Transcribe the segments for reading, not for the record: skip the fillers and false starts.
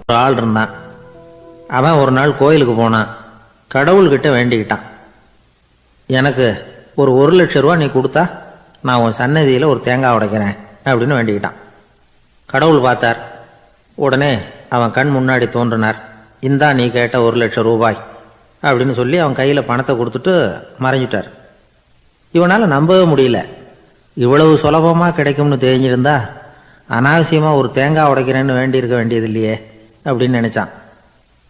ஒரு ஆள் இருந்தான். அவன் ஒரு நாள் கோயிலுக்கு போனான். கடவுள்கிட்ட வேண்டிக்கிட்டான், எனக்கு ஒரு 1,00,000 நீ கொடுத்தா நான் உன் சன்னதியில் ஒரு தேங்காய் உடைக்கிறேன் அப்படின்னு வேண்டிக்கிட்டான். கடவுள் பார்த்தார். உடனே அவன் கண் முன்னாடி தோன்றினார். இந்தா நீ கேட்ட 1,00,000 அப்படின்னு சொல்லி அவன் கையில் பணத்தை கொடுத்துட்டு மறைஞ்சிட்டார். இவனால் நம்பவே முடியல. இவ்வளவு சுலபமாக கிடைக்கும்னு தெரிஞ்சிருந்தா அனாவசியமாக ஒரு தேங்காய் உடைக்கிறேன்னு வேண்டியிருக்க வேண்டியது இல்லையே அப்படின்னு நினச்சான்.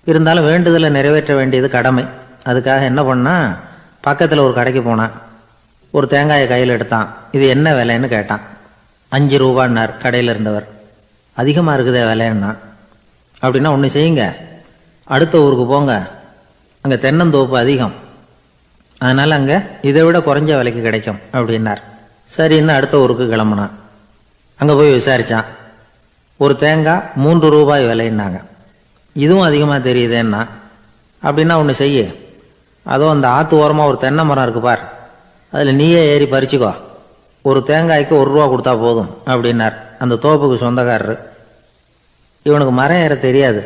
இருந்தாலும் வேண்டுதலை நிறைவேற்ற வேண்டியது கடமை. அதுக்காக என்ன பண்ணான், பக்கத்தில் ஒரு கடைக்கு போனான். ஒரு தேங்காயை கையில் எடுத்தான். இது என்ன விலைன்னு கேட்டான். 5 ரூபான்னார் கடையில் இருந்தவர். அதிகமாக இருக்குதே விலைன்னா. அப்படின்னா ஒன்று செய்யுங்க, அடுத்த ஊருக்கு போங்க, அங்கே தென்னந்தோப்பு அதிகம், அதனால் அங்கே இதை விட குறைஞ்ச விலைக்கு கிடைக்கும் அப்படின்னார். சரின்னு அடுத்த ஊருக்கு கிளம்புனான். அங்கே போய் விசாரித்தான். ஒரு தேங்காய் 3 ரூபாய் விலைன்னாங்க. இதுவும் அதிகமாக தெரியுதேன்னா. அப்படின்னா ஒன்று செய்ய, அதோ அந்த ஆற்று ஓரமாக ஒரு தென்னை மரம் இருக்கு பார், அதில் நீயே ஏறி பறிச்சுக்கோ, ஒரு தேங்காய்க்கு 1 ரூபா கொடுத்தா போதும் அப்படின்னார் அந்த தோப்புக்கு சொந்தக்காரரு. இவனுக்கு மரம் ஏற தெரியாது,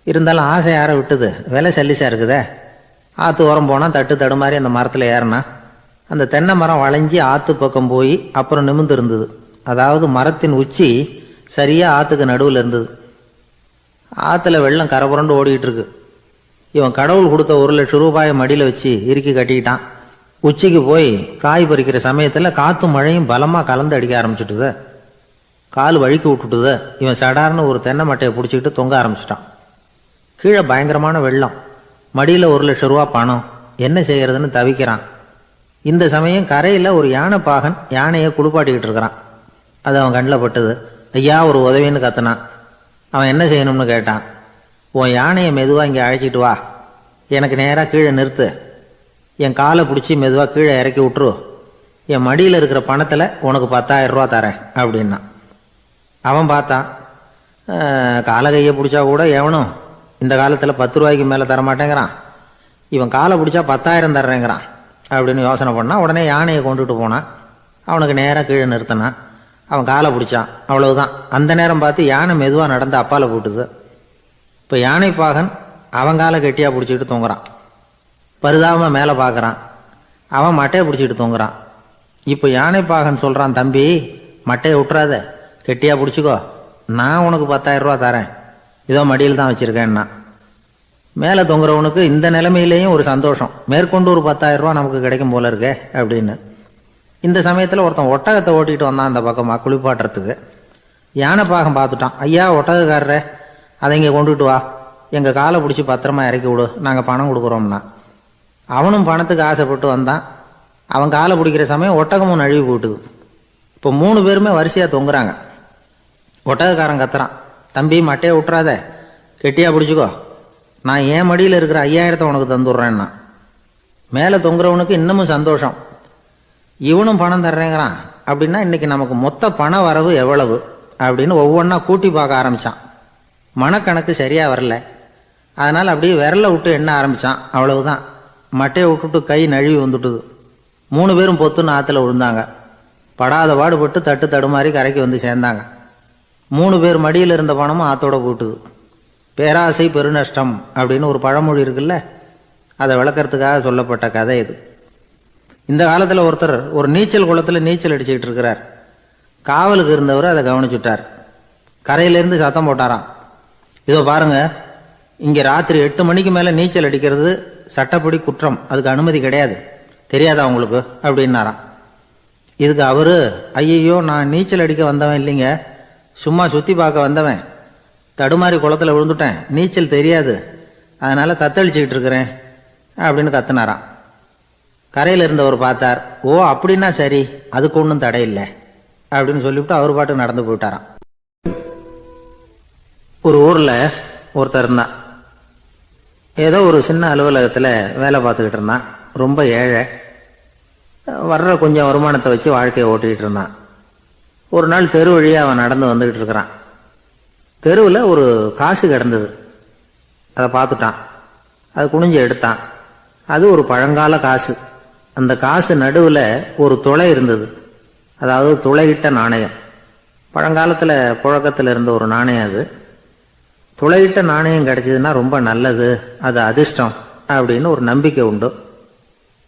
இருந்தாலும் ஆசை யார விட்டுது, விலை சல்லிசா இருக்குதே. ஆற்று ஓரம் போனால் தட்டு தடுமாறி அந்த மரத்தில் ஏறினா அந்த தென்னை மரம் வளைஞ்சி ஆற்று பக்கம் போய் அப்புறம் நிமிர்ந்து இருந்தது. அதாவது மரத்தின் உச்சி சரியாக ஆற்றுக்கு நடுவில் இருந்தது. ஆற்றுல வெள்ளம் கரபுரண்டு ஓடிக்கிட்டு இருக்கு. இவன் கடவுள் கொடுத்த 1,00,000 மடியில் வச்சு இறுக்கி கட்டிக்கிட்டான். உச்சிக்கு போய் காய் பறிக்கிற சமயத்தில் காற்றும் மழையும் பலமாக கலந்து அடிக்க ஆரம்பிச்சுட்டுது. கால் வழுக்கி விட்டுட்டுது. இவன் சடார்னு ஒரு தென்னை மட்டையை பிடிச்சிக்கிட்டு தொங்க ஆரம்பிச்சிட்டான். கீழே பயங்கரமான வெள்ளம், மடியில் 1,00,000 பணம், என்ன செய்யறதுன்னு தவிக்கிறான். இந்த சமயம் கரையில் ஒரு யானை பாகன் யானையை குளிப்பாட்டிக்கிட்டு இருக்கிறான். அது அவன் கண்ணில் பட்டது. ஐயா ஒரு உதவின்னு கத்துனான். அவன் என்ன செய்யணும்னு கேட்டான். உன் யானையை மெதுவாக இங்கே அழைச்சிட்டு வா, எனக்கு நேராக கீழே நிறுத்து, என் காலை பிடிச்சி மெதுவாக கீழே இறக்கி விட்டுரு, என் மடியில் இருக்கிற பணத்தில் உனக்கு 10,000 தரேன் அப்படின்னா. அவன் பார்த்தான். காலை கையை பிடிச்சா கூட எவனும் இந்த காலத்தில் 10 ரூபாய்க்கு மேலே தரமாட்டேங்கிறான், இவன் காலை பிடிச்சா 10,000 தர்றேங்கிறான் அப்படின்னு யோசனை பண்ணான். உடனே யானையை கொண்டுட்டு போனான். அவனுக்கு நேராக கீழே நிறுத்தினான். அவன் காலை பிடிச்சான். அவ்வளவுதான். அந்த நேரம் பார்த்து யானை மெதுவாக நடந்து அப்பால போட்டுது. இப்போ யானை பாகன் அவன் காலை கெட்டியாக பிடிச்சிக்கிட்டு தொங்குறான். பரிதாபமாக மேலே பார்க்குறான். அவன் மட்டையை பிடிச்சிக்கிட்டு தொங்குறான். இப்போ யானை பாகன் சொல்கிறான், தம்பி மட்டையை விட்டுறாத, கெட்டியாக பிடிச்சிக்கோ, நான் உனக்கு 10,000 தரேன், இதோ மடியில் தான் வச்சுருக்கேன்னா. மேலே தொங்குறவனுக்கு இந்த நிலைமையிலேயும் ஒரு சந்தோஷம், மேற்கொண்டு ஒரு 10,000 நமக்கு கிடைக்கும் போல இருக்கே அப்படின்னு. இந்த சமயத்தில் ஒருத்தன் ஒட்டகத்தை ஓட்டிகிட்டு வந்தான் அந்த பக்கமாக குளிப்பாட்டுறதுக்கு. யானை பாகம் பார்த்துட்டான். ஐயா ஒட்டகக்காரரே, அதை இங்கே கொண்டுட்டு வா, எங்கள் காலை பிடிச்சி பத்திரமா இறக்கி விடு, நாங்கள் பணம் கொடுக்குறோம்னா. அவனும் பணத்துக்கு ஆசைப்பட்டு வந்தான். அவன் காலை பிடிக்கிற சமயம் ஒட்டகமும் நழுவி போட்டுது. இப்போ 3 பேருமே வரிசையாக தொங்குறாங்க. ஒட்டகக்காரன் கத்துறான், தம்பி மட்டையை விட்டுறாத, கெட்டியாக பிடிச்சிக்கோ, நான் என் மடியில் இருக்கிற 5,000 உனக்கு தந்துடுறேன்னா. மேலே தொங்குறவனுக்கு இன்னமும் சந்தோஷம், இவனும் பணம் தர்றேங்கிறான். அப்படின்னா இன்னைக்கு நமக்கு மொத்த பண வரவு எவ்வளவு அப்படின்னு ஒவ்வொன்றா கூட்டி பார்க்க ஆரம்பித்தான். மனக்கணக்கு சரியாக வரல. அதனால் அப்படியே விரலை விட்டு எண்ண ஆரம்பித்தான். அவ்வளவுதான். மட்டையை விட்டுட்டு கை நழுவி வந்துட்டுது. 3 பேரும் பொத்துன்னு ஆற்றுல விழுந்தாங்க. படாத பாடுபட்டு தட்டு தடுமாறி கரைக்கு வந்து சேர்ந்தாங்க. 3 பேர் மடியில் இருந்த பணமும் ஆற்றோட போட்டுது. பேராசை பெருநஷ்டம் அப்படின்னு ஒரு பழமொழி இருக்குல்ல, அதை விளக்கறதுக்காக சொல்லப்பட்ட கதை இது. இந்த காலத்தில் ஒருத்தர் ஒரு நீச்சல் குளத்தில் நீச்சல் அடிச்சுக்கிட்டு இருக்கிறார். காவலுக்கு இருந்தவர் அதை கவனிச்சுட்டார். கரையிலேருந்து சத்தம் போட்டாராம், இதோ பாருங்க, இங்கே ராத்திரி 8 மணிக்கு மேலே நீச்சல் அடிக்கிறது சட்டப்படி குற்றம், அதுக்கு அனுமதி கிடையாது, தெரியாதா உங்களுக்கு அப்படின்னாராம். இதுக்கு அவரு, ஐயையோ நான் நீச்சல் அடிக்க வந்தவன் இல்லைங்க, சும்மா சுற்றி பார்க்க வந்தவன், தடுமாறி குளத்தில் விழுந்துட்டேன், நீச்சல் தெரியாது, அதனால் தத்தளிச்சுக்கிட்டு இருக்கிறேன் அப்படின்னு கத்துனாராம். கரையில் இருந்தவர் பார்த்தார். ஓ அப்படின்னா சரி, அதுக்கு ஒன்றும் தடை இல்லை அப்படின்னு சொல்லிவிட்டு அவர் பாட்டு நடந்து போயிட்டாராம். ஒரு ஊரில் ஒருத்தர் இருந்தான். ஏதோ ஒரு சின்ன அலுவலகத்தில் வேலை பார்த்துக்கிட்டு இருந்தான். ரொம்ப ஏழை. வர்ற கொஞ்சம் வருமானத்தை வச்சு வாழ்க்கையை ஓட்டிக்கிட்டு இருந்தான். ஒரு நாள் தெரு வழியாக அவன் நடந்து வந்துக்கிட்டு இருக்கிறான். தெருவில் ஒரு காசு கிடந்தது. அதை பார்த்துட்டான். அதை குனிஞ்சு எடுத்தான். அது ஒரு பழங்கால காசு. அந்த காசு நடுவில் ஒரு துளை இருந்தது. அதாவது துளையிட்ட நாணயம். பழங்காலத்தில் புழக்கத்தில் இருந்த ஒரு நாணயம் அது. துளையிட்ட நாணயம் கிடைச்சதுன்னா ரொம்ப நல்லது, அது அதிர்ஷ்டம் அப்படின்னு ஒரு நம்பிக்கை உண்டு.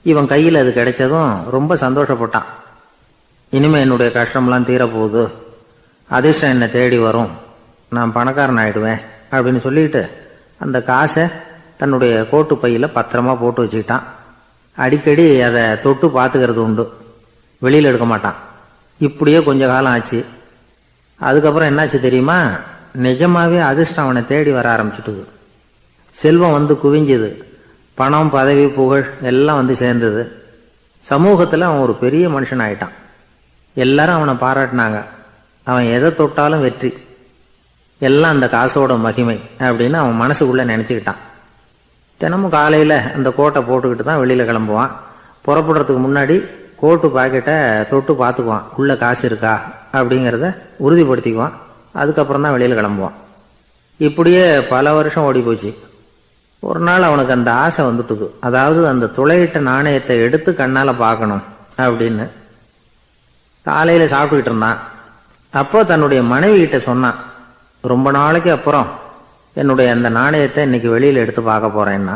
இவன் கையில் அது கிடைச்சதும் ரொம்ப சந்தோஷப்பட்டான். இனிமே என்னுடைய கஷ்டம்லாம் தீரப்போகுது, அதிர்ஷ்டம் என்னை தேடி வரும், நான் பணக்காரன் ஆயிடுவேன் அப்படின்னு சொல்லிட்டு அந்த காசை தன்னுடைய கோட்டு பையில் பத்திரமா போட்டு வச்சுக்கிட்டான். அடிக்கடி அதை தொட்டு பார்த்துக்கிறது உண்டு, வெளியில் எடுக்க மாட்டான். இப்படியே கொஞ்ச காலம் ஆச்சு. அதுக்கப்புறம் என்னாச்சு தெரியுமா? நிஜமாவே அதிர்ஷ்டம் அவனை தேடி வர ஆரம்பிச்சுட்டுது. செல்வம் வந்து குவிஞ்சுது, பணம் பதவி புகழ் எல்லாம் வந்து சேர்ந்தது. சமூகத்தில் அவன் ஒரு பெரிய மனுஷன் ஆயிட்டான். எல்லாரும் அவனை பாராட்டினாங்க. அவன் எதை தொட்டாலும் வெற்றி, எல்லாம் அந்த காசோட மகிமை அப்படின்னு அவன் மனசுக்குள்ளே நினச்சிக்கிட்டான். தினமும் காலையில் அந்த கோட்டை போட்டுக்கிட்டு தான் வெளியில் கிளம்புவான். புறப்படுறதுக்கு முன்னாடி கோட்டு பாக்கெட்டை தொட்டு பார்த்துக்குவான், உள்ளே காசு இருக்கா அப்படிங்கிறத உறுதிப்படுத்திக்குவான். அதுக்கப்புறம் தான் வெளியில் கிளம்புவான். இப்படியே பல வருஷம் ஓடி போச்சு. ஒரு நாள் அவனுக்கு அந்த ஆசை வந்துட்டுது, அதாவது அந்த துளையிட்ட நாணயத்தை எடுத்து கண்ணால் பார்க்கணும் அப்படின்னு. காலையில் சாப்பிட்டுக்கிட்டு இருந்தான். அப்போ தன்னுடைய மனைவி கிட்ட சொன்னான், ரொம்ப நாளைக்கு அப்புறம் என்னுடைய அந்த நாணயத்தை இன்னைக்கு வெளியில் எடுத்து பார்க்க போகிறேன்னா.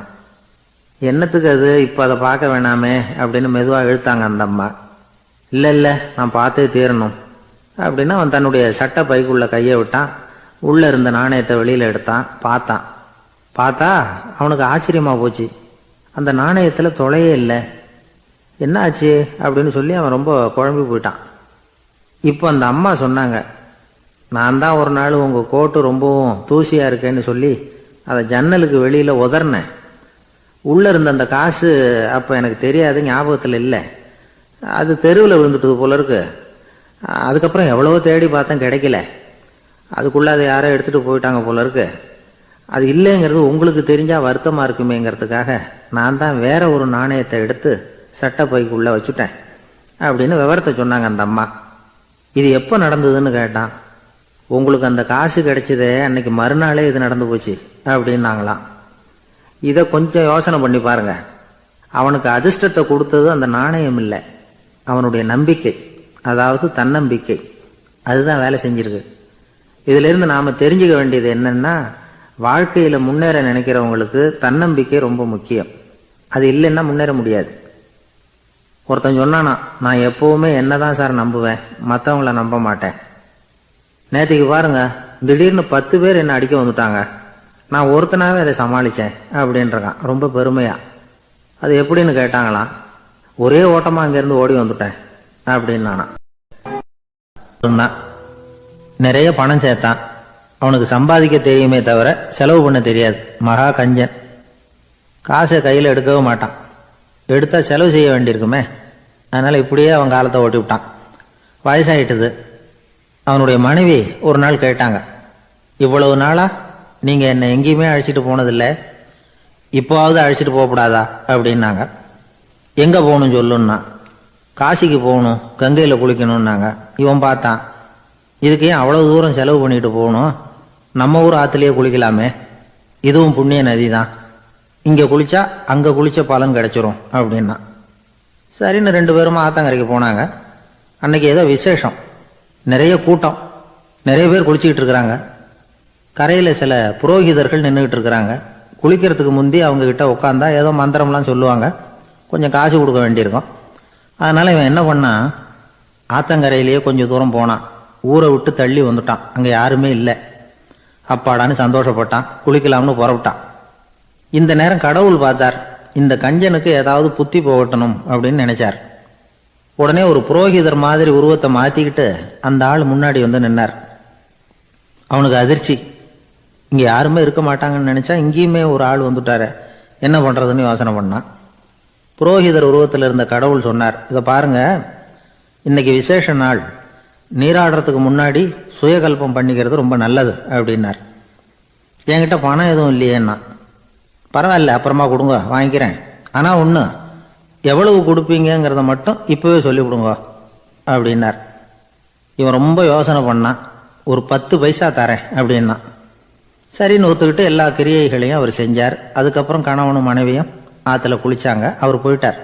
என்னத்துக்கு அது, இப்போ அதை பார்க்க வேணாமே அப்படின்னு மெதுவாக இழுத்தாங்க அந்த அம்மா. இல்லை நான் பார்த்தே தீரணும் அப்படின்னு அவன் தன்னுடைய சட்டை பைக்குள்ளே கையை விட்டான். உள்ளே இருந்த நாணயத்தை வெளியில் எடுத்தான். பார்த்தா அவனுக்கு ஆச்சரியமாக போச்சு. அந்த நாணயத்தில் துளையே இல்லை. என்ன ஆச்சு அப்படின்னு சொல்லி அவன் ரொம்ப குழம்பி போயிட்டான். இப்போ அந்த அம்மா சொன்னாங்க, நான் தான் ஒரு நாள் உங்கள் கோட்டு ரொம்பவும் தூசியாக இருக்கேன்னு சொல்லி அதை ஜன்னலுக்கு வெளியில் உதறினேன். உள்ளே இருந்த அந்த காசு அப்போ எனக்கு தெரியாது, ஞாபகத்தில் இல்லை. அது தெருவில் விழுந்துட்டது போல இருக்கு. அதுக்கப்புறம் எவ்வளவோ தேடி பார்த்தேன், கிடைக்கல. அதுக்குள்ளே அதை யாரோ எடுத்துகிட்டு போயிட்டாங்க போல இருக்கு. அது இல்லைங்கிறது உங்களுக்கு தெரிஞ்சால் வருத்தமாக இருக்குமேங்கிறதுக்காக நான் தான் வேற ஒரு நாணயத்தை எடுத்து சட்டை பைக்குள்ளே வச்சுட்டேன் அப்படின்னு விவரத்தை சொன்னாங்க அந்த அம்மா. இது எப்போ நடந்ததுன்னு கேட்டான். உங்களுக்கு அந்த காசு கிடைச்சதே அன்னைக்கு மறுநாளே இது நடந்து போச்சு அப்படின்னாங்களாம். இதை கொஞ்சம் யோசனை பண்ணி பாருங்க. அவனுக்கு அதிர்ஷ்டத்தை கொடுத்தது அந்த நாணயம் இல்லை, அவனுடைய நம்பிக்கை, அதாவது தன்னம்பிக்கை. அதுதான் வேலை செஞ்சிருக்கு. இதிலிருந்து நாம் தெரிஞ்சுக்க வேண்டியது என்னன்னா, வாழ்க்கையில் முன்னேற நினைக்கிறவங்களுக்கு தன்னம்பிக்கை ரொம்ப முக்கியம். அது இல்லைன்னா முன்னேற முடியாது. ஒருத்தன் சொன்னானா, நான் எப்போவுமே என்னதான் சார் நம்புவேன், மற்றவங்கள நம்ப மாட்டேன். நேற்றுக்கு பாருங்க, திடீர்னு 10 பேர் என்னை அடிக்க வந்துட்டாங்க, நான் ஒருத்தனாவே அதை சமாளித்தேன் அப்படின்றான் ரொம்ப பெருமையா. அது எப்படின்னு கேட்டாங்களாம். ஒரே ஓட்டமாக அங்கேருந்து ஓடி வந்துட்டேன் அப்படின்னானா. நிறைய பணம் சேர்த்தான். அவனுக்கு சம்பாதிக்க தெரியுமே தவிர செலவு பண்ண தெரியாது. மகா கஞ்சன். காசை கையில் எடுக்கவே மாட்டான். எடுத்தால் செலவு செய்ய வேண்டியிருக்குமே. அதனால் இப்படியே அவன் காலத்தை ஓட்டி விட்டான். வயசாயிட்டுது. அவனுடைய மனைவி ஒரு நாள் கேட்டாங்க, இவ்வளவு நாளா நீங்கள் என்னை எங்கேயுமே அழைச்சிட்டு போனதில்லை, இப்போவாவது அழைச்சிட்டு போகக்கூடாதா அப்படின்னாங்க. எங்கே போகணும் சொல்லுன்னா. காசிக்கு போகணும், கங்கையில் குளிக்கணும்னாங்க. இவன் பார்த்தான், இதுக்கு ஏன் அவ்வளோ தூரம் செலவு பண்ணிட்டு போகணும், நம்ம ஊர் ஆற்றுலேயே குளிக்கலாமே, இதுவும் புண்ணிய நதி தான், இங்கே குளித்தா அங்கே குளித்த பலன் கிடைச்சிரும் அப்படின்னா. சரின்னு 2 பேரும் ஆத்தங்கரைக்கு போனாங்க. அன்னைக்கு ஏதோ விசேஷம், நிறைய கூட்டம், நிறைய பேர் குளிச்சுக்கிட்டு இருக்கிறாங்க. கரையில் சில புரோகிதர்கள் நின்றுக்கிட்டு இருக்கிறாங்க. குளிக்கிறதுக்கு முந்தி அவங்கக்கிட்ட உட்காந்தா ஏதோ மந்திரம்லாம் சொல்லுவாங்க, கொஞ்சம் காசு கொடுக்க வேண்டியிருக்கும். அதனால் இவன் என்ன பண்ணான், ஆத்தங்கரையிலேயே கொஞ்சம் தூரம் போனான். ஊரை விட்டு தள்ளி வந்துட்டான். அங்கே யாருமே இல்லை. அப்பாடான்னு சந்தோஷப்பட்டான். குளிக்கலாம்னு புறப்பட்டான். இந்த நேரம் கடவுள் பார்த்தார், இந்த கஞ்சனுக்கு ஏதாவது புத்தி போகட்டணும் அப்படின்னு நினைச்சார். உடனே ஒரு புரோகிதர் மாதிரி உருவத்தை மாற்றிக்கிட்டு அந்த ஆள் முன்னாடி வந்து நின்னார். அவனுக்கு அதிர்ச்சி. இங்கே யாருமே இருக்க மாட்டாங்கன்னு நினச்சா இங்கேயுமே ஒரு ஆள் வந்துட்டார, என்ன பண்ணுறதுன்னு யோசனை பண்ணான். புரோகிதர் உருவத்தில் இருந்த கடவுள் சொன்னார், இதை பாருங்க, இன்னைக்கு விசேஷ நாள், நீராடுறதுக்கு முன்னாடி சுயகல்பம் பண்ணிக்கிறது ரொம்ப நல்லது அப்படின்னார். என்கிட்ட பணம் எதுவும் இல்லையேன்னா. பரவாயில்ல, அப்புறமா கொடுங்க, வாங்கிக்கிறேன். ஆனால் ஒன்று, எவ்வளவு கொடுப்பீங்கிறத மட்டும் இப்போவே சொல்லிவிடுங்க அப்படின்னார். இவன் ரொம்ப யோசனை பண்ணான். ஒரு 10 பைசா தரேன் அப்படின்னா. சரின்னு ஒத்துக்கிட்டு எல்லா கிரியைகளையும் அவர் செஞ்சார். அதுக்கப்புறம் கணவனும் மனைவியும் ஆற்றுல குளிச்சாங்க. அவர் போயிட்டார்.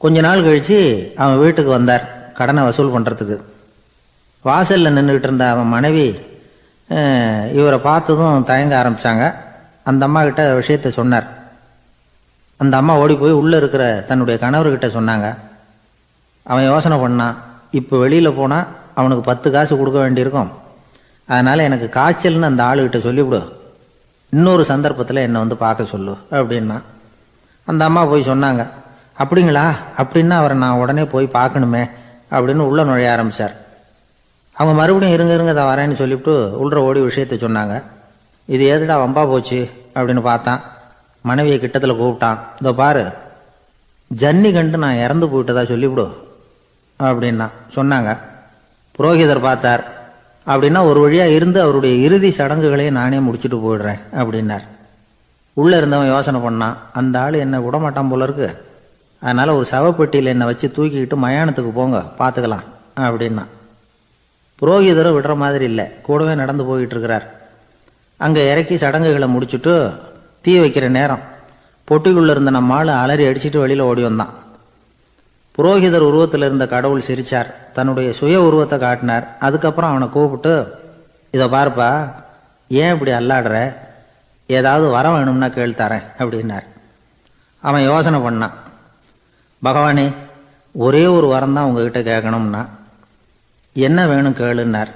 கொஞ்ச நாள் கழித்து அவன் வீட்டுக்கு வந்தார் கடனை வசூல் பண்ணுறதுக்கு. வாசலில் நின்றுக்கிட்டு இருந்த அவன் மனைவி, இவரை பார்த்ததும் தயங்க ஆரம்பித்தாங்க. அந்த அம்மா கிட்ட விஷயத்த சொன்னார். அந்த அம்மா ஓடி போய் உள்ளே இருக்கிற தன்னுடைய கணவர்கிட்ட சொன்னாங்க. அவன் யோசனை பண்ணான், இப்போ வெளியில் போனால் அவனுக்கு 10 காசு கொடுக்க வேண்டியிருக்கும், அதனால் எனக்கு காய்ச்சல்னு அந்த ஆளுகிட்ட சொல்லிவிடு, இன்னொரு சந்தர்ப்பத்தில் என்னை வந்து பார்க்க சொல்லு அப்படின்னா. அந்த அம்மா போய் சொன்னாங்க. அப்படிங்களா, அப்படின்னா அவரை நான் உடனே போய் பார்க்கணுமே அப்படின்னு உள்ளே நுழைய ஆரம்பித்தார். அவங்க மறுபடியும் இருங்க தான் வரேன்னு சொல்லிவிட்டு உள்ள ஓடி விஷயத்த சொன்னாங்க. இது ஏதுடா வம்பா போச்சு அப்படின்னு பார்த்தான். மனைவியை கிட்டத்தில் கூப்பிட்டான். இதோ பாரு, ஜன்னி கண்டு நான் இறந்து போயிட்டதா சொல்லிவிடு அப்படின்னா சொன்னாங்க. புரோகிதர் பார்த்தார். அப்படின்னா ஒரு வழியாக இருந்து அவருடைய இறுதி சடங்குகளையும் நானே முடிச்சுட்டு போயிடுறேன் அப்படின்னார். உள்ளே இருந்தவன் யோசனை பண்ணான், அந்த ஆள் என்னை விடமாட்டான் போல இருக்கு, அதனால் ஒரு சவப்பெட்டியில் என்னை வச்சு தூக்கிக்கிட்டு மயானத்துக்கு போங்க பார்த்துக்கலாம் அப்படின்னா. புரோகிதரும் விடுற மாதிரி இல்லை, கூடவே நடந்து போயிட்டு இருக்கிறார். அங்கே இறக்கி சடங்குகளை முடிச்சுட்டு தீ வைக்கிற நேரம் பொட்டிக்குள்ளே இருந்த நம்ம ஆள் அலறி அடிச்சுட்டு வெளியில் ஓடி வந்தான். புரோகிதர் உருவத்தில் இருந்த கடவுள் சிரிச்சார், தன்னுடைய சுய உருவத்தை காட்டினார். அதுக்கப்புறம் அவனை கூப்பிட்டு, இதை பார்ப்பா, ஏன் இப்படி அல்லாடுற, ஏதாவது வர வேணும்னா கேள்தரேன் அப்படின்னார். அவன் யோசனை பண்ணான். பகவானே, ஒரே ஒரு வரம் தான் உங்ககிட்ட கேட்கணும்னா. என்ன வேணும் கேளுன்னார்.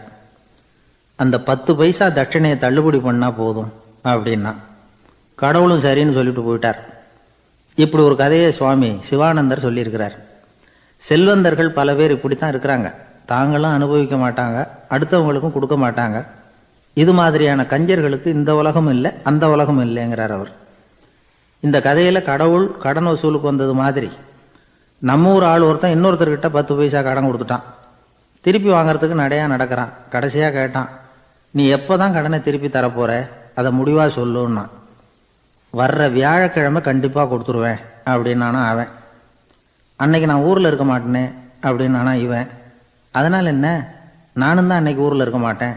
அந்த 10 பைசா தட்சணையை தள்ளுபடி பண்ணால் போதும் அப்படின்னா. கடவுளும் சரின்னு சொல்லிட்டு போயிட்டார். இப்படி ஒரு கதையை சுவாமி சிவானந்தர் சொல்லியிருக்கிறார். செல்வந்தர்கள் பல பேர் இப்படித்தான் இருக்கிறாங்க. தாங்களும் அனுபவிக்க மாட்டாங்க, அடுத்தவங்களுக்கும் கொடுக்க மாட்டாங்க. இது மாதிரியான கஞ்சர்களுக்கு இந்த உலகம் இல்லை அந்த உலகம் இல்லைங்கிறார் அவர். இந்த கதையில் கடவுள் கடன் வசூலுக்கு வந்தது மாதிரி நம்ம ஊர் ஆள் ஒருத்தன் இன்னொருத்தர்கிட்ட 10 பைசா கடன் கொடுத்துட்டான். திருப்பி வாங்கறதுக்கு நடக்கிறான். கடைசியாக கேட்டான், நீ எப்போ தான் கடனை திருப்பி தரப்போற, அதை முடிவாக சொல்லுன்னா. வர்ற வியாழக்கிழமை கண்டிப்பாக கொடுத்துருவேன் அப்படின்னானா அவன். அன்னைக்கு நான் ஊரில் இருக்க மாட்டேனே அப்படின்னானா இவன். அதனால் என்ன, நானும் தான் அன்னைக்கு ஊரில் இருக்க மாட்டேன்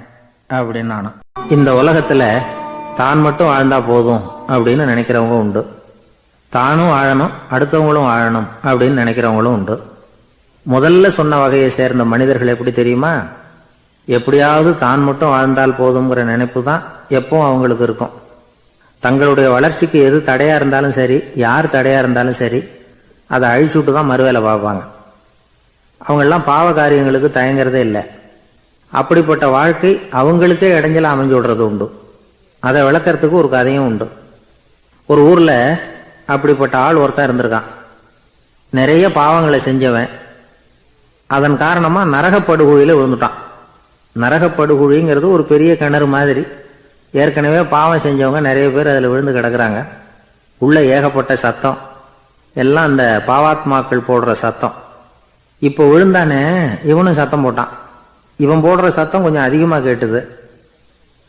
அப்படின்னானா. இந்த உலகத்தில் தான் மட்டும் வாழ்ந்தா போதும் அப்படின்னு நினைக்கிறவங்க உண்டு. தானும் வாழணும், அடுத்தவங்களும் வாழணும் அப்படின்னு நினைக்கிறவங்களும் உண்டு. முதல்ல சொன்ன வகையை சேர்ந்த மனிதர்கள் எப்படி தெரியுமா, எப்படியாவது தான் மட்டும் வாழ்ந்தால் போதுங்கிற நினைப்பு தான் எப்பவும் அவங்களுக்கு இருக்கும். தங்களுடைய வளர்ச்சிக்கு எது தடையா இருந்தாலும் சரி, யார் தடையா இருந்தாலும் சரி, அதை அழிச்சுட்டு தான் மறுவேலை பார்ப்பாங்க. அவங்கெல்லாம் பாவ காரியங்களுக்கு தயங்குறதே இல்லை. அப்படிப்பட்ட வாழ்க்கை அவங்களுக்கே இடைஞ்சல அமைஞ்சு விடுறது உண்டு. அதை விளக்கறதுக்கு ஒரு கதையும் உண்டு. ஒரு ஊர்ல அப்படிப்பட்ட ஆள் ஒருத்தன் இருந்திருக்கான். நிறைய பாவங்களை செஞ்சவன். அதன் காரணமா நரகப்படுகொழியில விழுந்துட்டான். நரகப்படுகொழிங்கிறது ஒரு பெரிய கிணறு மாதிரி. ஏற்கனவே பாவம் செஞ்சவங்க நிறைய பேர் அதில் விழுந்து கிடக்குறாங்க. உள்ள ஏகப்பட்ட சத்தம், எல்லாம் அந்த பாவாத்மாக்கள் போடுற சத்தம். இப்போ விழுந்தானே இவனும் சத்தம் போட்டான். இவன் போடுற சத்தம் கொஞ்சம் அதிகமாக கேட்டுது.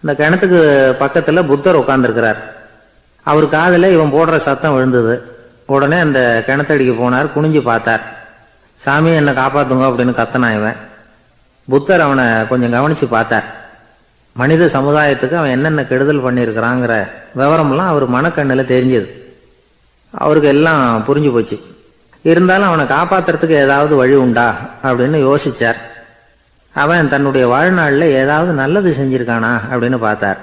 இந்த கிணத்துக்கு பக்கத்தில் புத்தர் உட்கார்ந்துருக்கிறார். அவர் காதில் இவன் போடுற சத்தம் விழுந்தது. உடனே அந்த கிணத்தடிக்கு போனார். குனிஞ்சு பார்த்தார். சாமி என்னை காப்பாத்துங்க அப்படின்னு கத்தனான் இவன். புத்தர் அவனை கொஞ்சம் கவனிச்சு பார்த்தார். மனித சமுதாயத்துக்கு அவன் என்னென்ன கெடுதல் பண்ணியிருக்கிறாங்கிற விவரம்லாம் அவர் மனக்கண்ணில் தெரிஞ்சது. அவருக்கு எல்லாம் புரிஞ்சு போச்சு. இருந்தாலும் அவனை காப்பாத்துறதுக்கு ஏதாவது வழி உண்டா அப்படின்னு யோசிச்சார். அவன் தன்னுடைய வாழ்நாளில் ஏதாவது நல்லது செஞ்சிருக்கானா அப்படின்னு பார்த்தார்.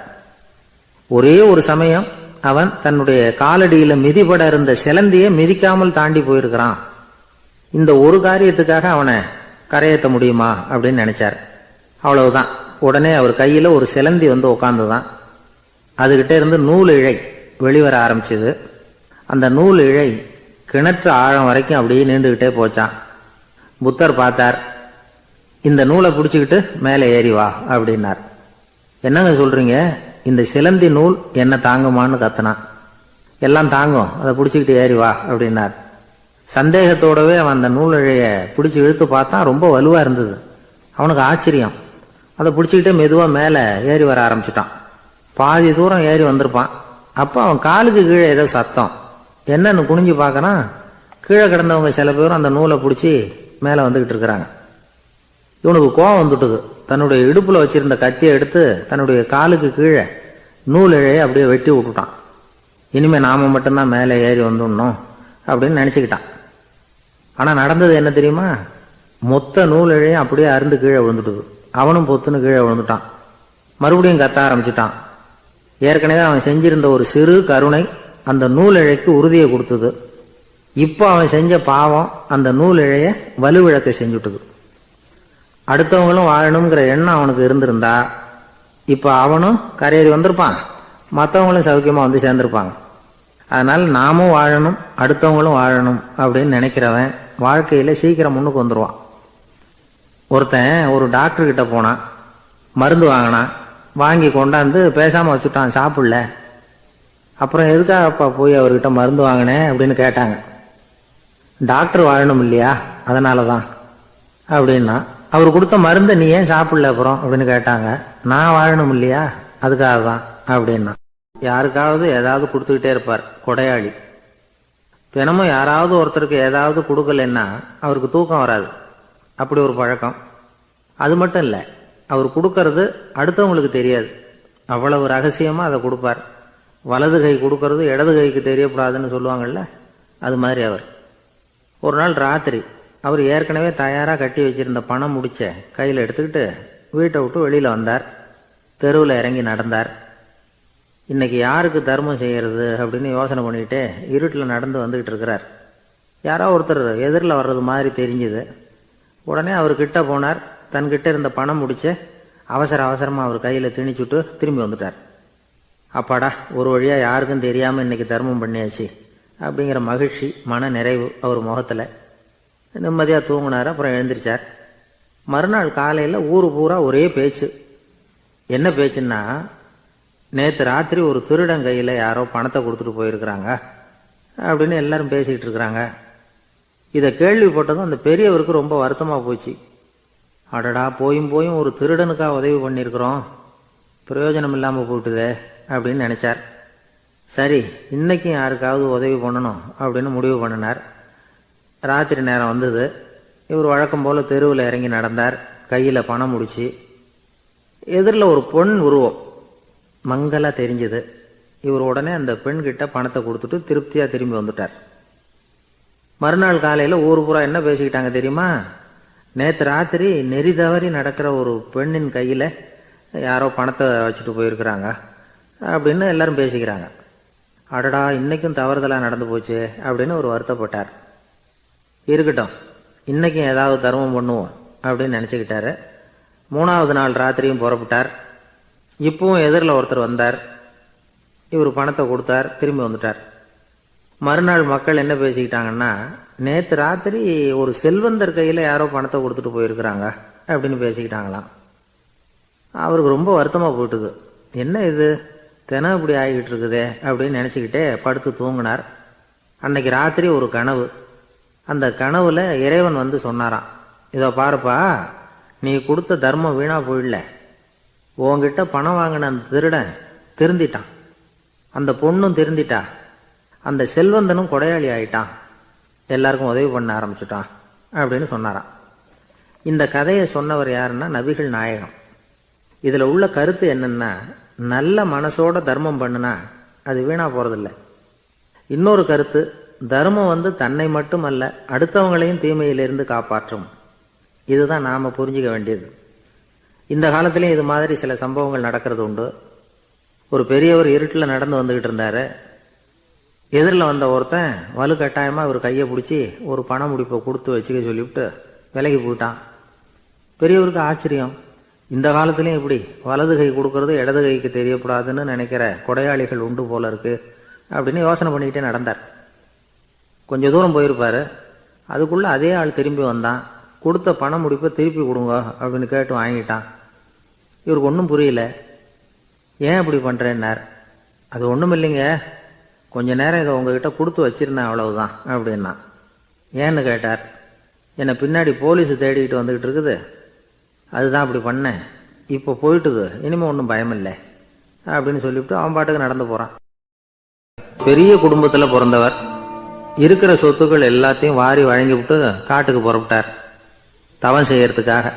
ஒரே ஒரு சமயம் அவன் தன்னுடைய காலடியில மிதிபட இருந்த சிலந்தியை மிதிக்காமல் தாண்டி போயிருக்கிறான். இந்த ஒரு காரியத்துக்காக அவனை கரையேற்ற முடியுமா அப்படின்னு நினைச்சார். அவ்வளவுதான். உடனே அவர் கையில ஒரு சிலந்தி வந்து உட்காந்துதான். அதுகிட்ட இருந்து நூல் இழை வெளிவர ஆரம்பிச்சது. அந்த நூல் இழை கிணற்று ஆழம் வரைக்கும் அப்படியே நீண்டுகிட்டே போச்சான். புத்தர் பார்த்தார். இந்த நூலை பிடிச்சிக்கிட்டு மேலே ஏறி வா அப்படின்னார். என்னங்க சொல்றீங்க, இந்த சிலந்தி நூல் என்ன தாங்குமான்னு கத்தினான். எல்லாம் தாங்கும், அதை பிடிச்சிக்கிட்டு ஏறி வா அப்படின்னார். சந்தேகத்தோடவே அவன் அந்த நூல் இழைய பிடிச்சி இழுத்து பார்த்தான். ரொம்ப வலுவா இருந்தது. அவனுக்கு ஆச்சரியம். அதை பிடிச்சிக்கிட்டே மெதுவாக மேலே ஏறி வர ஆரம்பிச்சிட்டான். பாதி தூரம் ஏறி வந்திருப்பான். அப்போ அவன் காலுக்கு கீழே ஏதோ சத்தம். என்னன்னு குனிஞ்சு பார்க்கறான். கீழே கிடந்தவங்க சில பேரும் அந்த நூலை பிடிச்சி மேலே வந்துக்கிட்டு இருக்கிறாங்க. இவனுக்கு கோபம் வந்துட்டுது. தன்னுடைய இடுப்புல வச்சிருந்த கத்தியை எடுத்து தன்னுடைய காலுக்கு கீழே நூல் இழையை அப்படியே வெட்டி விட்டுட்டான். இனிமே நாம மட்டும்தான் மேலே ஏறி வந்துடணும் அப்படின்னு நினைச்சுக்கிட்டான். ஆனா நடந்தது என்ன தெரியுமா, மொத்த நூல் இழையும் அப்படியே அருந்து கீழே விழுந்துட்டுது. அவனும் பொத்துன்னு கீழே விழுந்துட்டான். மறுபடியும் கத்த ஆரம்பிச்சுட்டான். ஏற்கனவே அவன் செஞ்சிருந்த ஒரு சிறு கருணை அந்த நூல் இழைக்கு உறுதியை கொடுத்தது. இப்போ அவன் செஞ்ச பாவம் அந்த நூல் இழைய வலுவிழக்க செஞ்சுட்டுது. அடுத்தவங்களும் வாழணுங்கிற எண்ணம் அவனுக்கு இருந்திருந்தா இப்போ அவனும் கரையேறி வந்திருப்பான், மற்றவங்களும் சௌக்கியமாக வந்து சேர்ந்திருப்பாங்க. அதனால் நாமும் வாழணும், அடுத்தவங்களும் வாழணும் அப்படின்னு நினைக்கிறவன் வாழ்க்கையில் சீக்கிரம் முன்னுக்கு வந்துடுவான். ஒருத்தன் ஒரு டாக்டர்கிட்ட போனான், மருந்து வாங்கினான், வாங்கி கொண்டாந்து பேசாமல் வச்சுட்டான், சாப்பிடல. அப்புறம் எதுக்காகப்பா போய் அவர்கிட்ட மருந்து வாங்கினேன் அப்படின்னு கேட்டாங்க. டாக்டர் வாழணும் இல்லையா, அதனால தான் அப்படின்னா. அவர் கொடுத்த மருந்தை நீ ஏன் சாப்பிடல அப்புறம் அப்படின்னு கேட்டாங்க. நான் வாழணும் இல்லையா, அதுக்காக தான் அப்படின்னா. யாருக்காவது ஏதாவது கொடுத்துக்கிட்டே இருப்பார் கொடையாளி. தினமும் யாராவது ஒருத்தருக்கு ஏதாவது கொடுக்கலன்னா அவருக்கு தூக்கம் வராது, அப்படி ஒரு பழக்கம். அது மட்டும் இல்லை, அவர் கொடுக்கறது அடுத்தவங்களுக்கு தெரியாது, அவ்வளவு ரகசியமாக அதை கொடுப்பார். வலது கை கொடுக்கறது இடது கைக்கு தெரியக்கூடாதுன்னு சொல்லுவாங்கள்ல, அது மாதிரி அவர். ஒரு நாள் ராத்திரி அவர் ஏற்கனவே தயாராக கட்டி வச்சிருந்த பணம் முடிச்ச கையில் எடுத்துக்கிட்டு வீட்டை விட்டு வெளியில் வந்தார். தெருவில் இறங்கி நடந்தார். இன்னைக்கு யாருக்கு தர்மம் செய்யறது அப்படின்னு யோசனை பண்ணிக்கிட்டே இருட்டில் நடந்து வந்துக்கிட்டு இருக்கிறார். யாரோ ஒருத்தர் எதிரில் வர்றது மாதிரி தெரிஞ்சுது. உடனே அவர் கிட்ட போனார். தன்கிட்ட இருந்த பணம் முடிச்ச அவசரமாக அவர் கையில் திணிச்சுட்டு திரும்பி வந்துட்டார். அப்பாடா, ஒரு வழியாக யாருக்கும் தெரியாமல் இன்னைக்கு தர்மம் பண்ணியாச்சு அப்படிங்கிற மகிழ்ச்சி, மன நிறைவு அவர் முகத்தில். நிம்மதியாக தூங்கினார். அப்புறம் எழுந்திரிச்சார். மறுநாள் காலையில் ஊர் பூரா ஒரே பேச்சு. என்ன பேச்சுன்னா, நேற்று ராத்திரி ஒரு திருடன் கையில் யாரோ பணத்தை கொடுத்துட்டு போயிருக்கிறாங்க அப்படின்னு எல்லாரும் பேசிக்கிட்டு இருக்கிறாங்க. இதை கேள்விப்பட்டதும் அந்த பெரியவருக்கு ரொம்ப வருத்தமாக போச்சு. அடடா, போயும் ஒரு திருடனுக்காக உதவி பண்ணியிருக்கிறோம், பிரயோஜனம் இல்லாமல் போயிட்டுதே அப்படின்னு நினச்சார். சரி, இன்னைக்கும் யாருக்காவது உதவி பண்ணணும் அப்படின்னு முடிவு பண்ணினார். ராத்திரி நேரம் வந்தது. இவர் வழக்கம் போல் தெருவில் இறங்கி நடந்தார். கையில் பணம் முடிச்சு. எதிரில் ஒரு பொன் உருவம் மங்கலா தெரிஞ்சது. இவர் உடனே அந்த பெண்கிட்ட பணத்தை கொடுத்துட்டு திருப்தியாக திரும்பி வந்துட்டார். மறுநாள் காலையில் ஊர் பூரா என்ன பேசிக்கிட்டாங்க தெரியுமா? நேற்று ராத்திரி நெறி தவறி நடக்கிற ஒரு பெண்ணின் கையில் யாரோ பணத்தை வச்சுட்டு போயிருக்கிறாங்க அப்படின்னு எல்லாரும் பேசிக்கிறாங்க. அடடா, இன்னைக்கும் தவறுதலாக நடந்து போச்சு அப்படின்னு ஒரு வருத்தப்பட்டார். இருக்கட்டும், இன்னைக்கும் ஏதாவது தர்மம் பண்ணுவோம் அப்படின்னு நினச்சிக்கிட்டாரு. 3வது நாள் ராத்திரியும் புறப்பட்டார். இப்பவும் எதிரில் ஒருத்தர் வந்தார். இவர் பணத்தை கொடுத்தார், திரும்பி வந்துட்டார். மறுநாள் மக்கள் என்ன பேசிக்கிட்டாங்கன்னா, நேற்று ராத்திரி ஒரு செல்வந்தர் கையில் யாரோ பணத்தை கொடுத்துட்டு போயிருக்கிறாங்க அப்படின்னு பேசிக்கிட்டாங்களாம். அவருக்கு ரொம்ப வருத்தமாக போயிட்டுது. என்ன இது, தினம் இப்படி ஆகிக்கிட்டு இருக்குதே அப்படின்னு நினச்சிக்கிட்டே படுத்து தூங்கினார். அன்னைக்கு ராத்திரி ஒரு கனவு. அந்த கனவுல இறைவன் வந்து சொன்னாராம், இதோ பாருப்பா, நீ கொடுத்த தர்மம் வீணா போயிடல. உன்கிட்ட பணம் வாங்கின அந்த திருடன் திருந்திட்டான், அந்த பொண்ணும் திருந்திட்டா, அந்த செல்வந்தனும் கொடையாளி ஆயிட்டான், எல்லாருக்கும் உதவி பண்ண ஆரம்பிச்சுட்டான் அப்படின்னு சொன்னாராம். இந்த கதையை சொன்னவர் யாருன்னா நபிகள் நாயகம். இதில் உள்ள கருத்து என்னன்னா, நல்ல மனசோட தர்மம் பண்ணுனா அது வீணா போறதில்லை. இன்னொரு கருத்து, தர்மம் வந்து தன்னை மட்டுமல்ல அடுத்தவங்களையும் தீமையிலிருந்து காப்பாற்றும். இதுதான் நாம் புரிஞ்சிக்க வேண்டியது. இந்த காலத்திலையும் இது மாதிரி சில சம்பவங்கள் நடக்கிறது உண்டு. ஒரு பெரியவர் இருட்டில் நடந்து வந்துக்கிட்டு இருந்தார். எதிரில் வந்த ஒருத்தன் வலுக்கட்டாயமாக ஒரு கையை பிடிச்சி ஒரு பண முடிப்பை கொடுத்து வச்சுக்க சொல்லிவிட்டு விலகி போயிட்டான். பெரியவருக்கு ஆச்சரியம், இந்த காலத்திலையும் இப்படி வலது கை கொடுக்கறது இடது கைக்கு தெரியக்கூடாதுன்னு நினைக்கிற கொடையாளிகள் உண்டு போல இருக்கு அப்படின்னு யோசனை பண்ணிக்கிட்டே நடந்தார். கொஞ்சம் தூரம் போயிருப்பார். அதுக்குள்ளே அதே ஆள் திரும்பி வந்தான். கொடுத்த பண முடிப்பை திருப்பி கொடுங்க அப்படின்னு கேட்டு வாங்கிட்டான். இவருக்கு ஒன்றும் புரியல. ஏன் இப்படி பண்ணுறேன்னார். அது ஒன்றும் இல்லைங்க, கொஞ்ச நேரம் இதை உங்ககிட்ட கொடுத்து வச்சிருந்தேன், அவ்வளவுதான் அப்படின்னா. ஏன்னு கேட்டார். என்னை பின்னாடி போலீஸு தேடிக்கிட்டு வந்துக்கிட்டு இருக்குது, அதுதான் அப்படி பண்ணேன், இப்போ போயிட்டுது, இனிமேல் ஒன்றும் பயமில்லை அப்படின்னு சொல்லிவிட்டு அவன் பாட்டுக்கு நடந்து போகிறான். பெரிய குடும்பத்தில் பிறந்தவர். இருக்கிற சொத்துக்கள் எல்லாத்தையும் வாரி வழங்கிவிட்டு காட்டுக்கு புறப்பட்டார் தவம் செய்யறதுக்காக.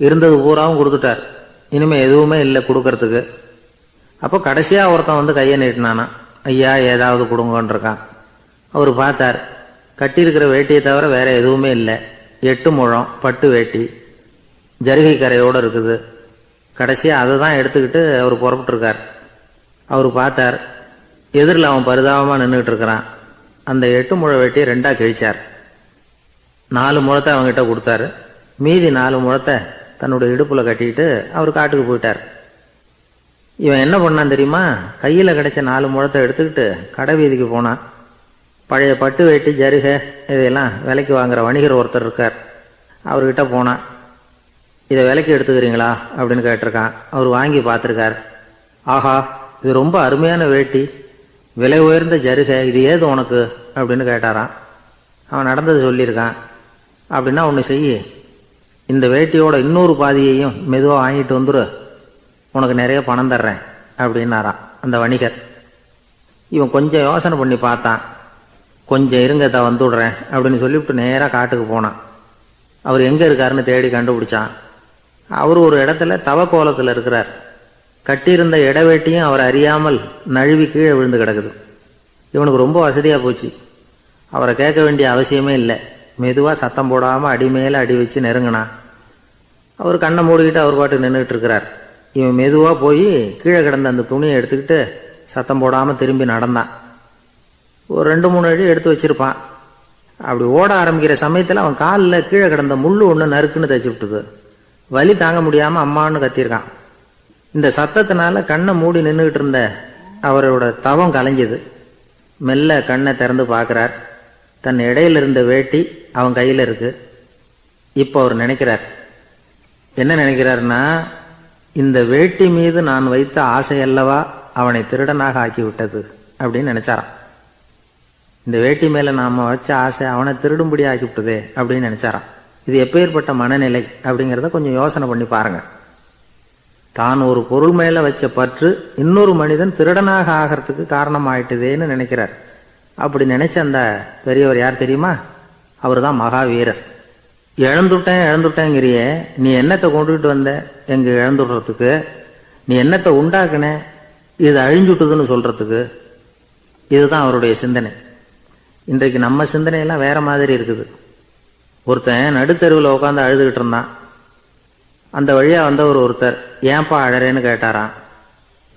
இருந்தது பூராவும் கொடுத்துட்டார், இனிமேல் எதுவுமே இல்லை கொடுக்கறதுக்கு. அப்போ கடைசியாக ஒருத்தன் வந்து கையை நீட்டினானா, ஐயா ஏதாவது கொடுங்கன்றிருக்கான். அவர் பார்த்தார், கட்டியிருக்கிற வேட்டியை தவிர வேற எதுவுமே இல்லை. 8 முழம் பட்டு வேட்டி, ஜரிகை கரையோடு இருக்குது. கடைசியாக அதை தான் எடுத்துக்கிட்டு அவர் புறப்பட்டுருக்கார். அவர் பார்த்தார், எதிரில் அவன் பரிதாபமாக நின்றுக்கிட்டு இருக்கிறான். அந்த 8 முழ வெட்டியை 2ஆக கிழிச்சார். 4 முழத்தை அவங்ககிட்ட கொடுத்தாரு. மீதி 4 முழத்தை தன்னுடைய இடுப்பில் கட்டிக்கிட்டு அவர் காட்டுக்கு போயிட்டார். இவன் என்ன பண்ணான் தெரியுமா? கையில் கிடைச்ச 4 முழத்தை எடுத்துக்கிட்டு கடை வீதிக்கு போனான். பழைய பட்டு வேட்டி ஜருகை இதையெல்லாம் விலைக்கு வாங்குற வணிகர் ஒருத்தர் இருக்கார். அவர்கிட்ட போனான். இதை விலைக்கு எடுத்துக்கிறீங்களா அப்படின்னு கேட்டிருக்கான். அவர் வாங்கி பார்த்துருக்கார். ஆஹா, இது ரொம்ப அருமையான வேட்டி, விலை உயர்ந்த ஜருகை, இது ஏது உனக்கு அப்படின்னு கேட்டாரான். அவன் நடந்தது சொல்லியிருக்கான். அப்படின்னா ஒன்று செய்ய, இந்த வேட்டியோட இன்னொரு பாதியையும் மெதுவாக வாங்கிட்டு வந்துரு, உனக்கு நிறைய பணம் தர்றேன் அப்படின்னாரான் அந்த வணிகர். இவன் கொஞ்சம் யோசனை பண்ணி பார்த்தான். கொஞ்சம் இருங்க, வந்துவிடுறேன் அப்படின்னு சொல்லிவிட்டு நேராக காட்டுக்கு போனான். அவர் எங்கே இருக்காருன்னு தேடி கண்டுபிடிச்சான். அவர் ஒரு இடத்துல தவக்கோலத்தில் இருக்கிறார். கட்டியிருந்த இடவேட்டியும் அவர் அறியாமல் நழுவி கீழே விழுந்து கிடக்குது. இவனுக்கு ரொம்ப வசதியாக போச்சு. அவரை கேட்க வேண்டிய அவசியமே இல்லை. மெதுவாக சத்தம் போடாமல் அடி மேலே அடி வச்சு நெருங்கினான். அவர் கண்ணை மூடிக்கிட்டு அவர் பாட்டு நின்றுக்கிட்டு இருக்கிறார். இவன் மெதுவாக போய் கீழே கிடந்த அந்த துணியை எடுத்துக்கிட்டு சத்தம் போடாமல் திரும்பி நடந்தான். ஒரு 2-3 அடி எடுத்து வச்சிருப்பான். அப்படி ஓட ஆரம்பிக்கிற சமயத்தில் அவன் காலில் கீழே கிடந்த முள்ளு ஒன்று நறுக்குன்னு தைச்சி விட்டுது. வலி தாங்க முடியாமல் அம்மான்னு கத்தியிருக்கான். இந்த சத்தத்தினால கண்ணை மூடி நின்றுக்கிட்டு இருந்த அவரோட தவம் கலைஞ்சது. மெல்ல கண்ணை திறந்து பார்க்குறார். தன் இடையில இருந்த வேட்டி அவன் கையில் இருக்கு. இப்போ அவர் நினைக்கிறார். என்ன நினைக்கிறார்னா, இந்த வேட்டி மீது நான் வைத்த ஆசையல்லவா அவனை திருடனாக ஆக்கி விட்டது அப்படின்னு நினைச்சாராம். இந்த வேட்டி மேல நாம வச்ச ஆசை அவனை திருடும்படி ஆக்கிவிட்டதே அப்படின்னு நினைச்சாராம். இது எப்பேற்பட்ட மனநிலை அப்படிங்கிறத கொஞ்சம் யோசனை பண்ணி பாருங்க. தான் ஒரு பொருள் மேல வச்ச பற்று இன்னொரு மனிதன் திருடனாக ஆகிறதுக்கு காரணம் ஆயிட்டுதேன்னு நினைக்கிறார். அப்படி நினைச்ச அந்த பெரியவர் யார் தெரியுமா? அவர் தான் மகாவீரர். இழந்துட்டேங்கிறியே, நீ என்னத்தை கொண்டுகிட்டு வந்த எங்க இழந்துடுறதுக்கு? நீ என்னத்தை உண்டாக்குன இது அழிஞ்சுட்டுதுன்னு சொல்றதுக்கு? இதுதான் அவருடைய சிந்தனை. இன்றைக்கு நம்ம சிந்தனையெல்லாம் வேற மாதிரி இருக்குது. ஒருத்தன் நடுத்தெருவில் உட்காந்து அழுதுகிட்டு இருந்தான். அந்த வழியா வந்தவர் ஒருத்தர், ஏன்பா அழறேன்னு கேட்டாராம்.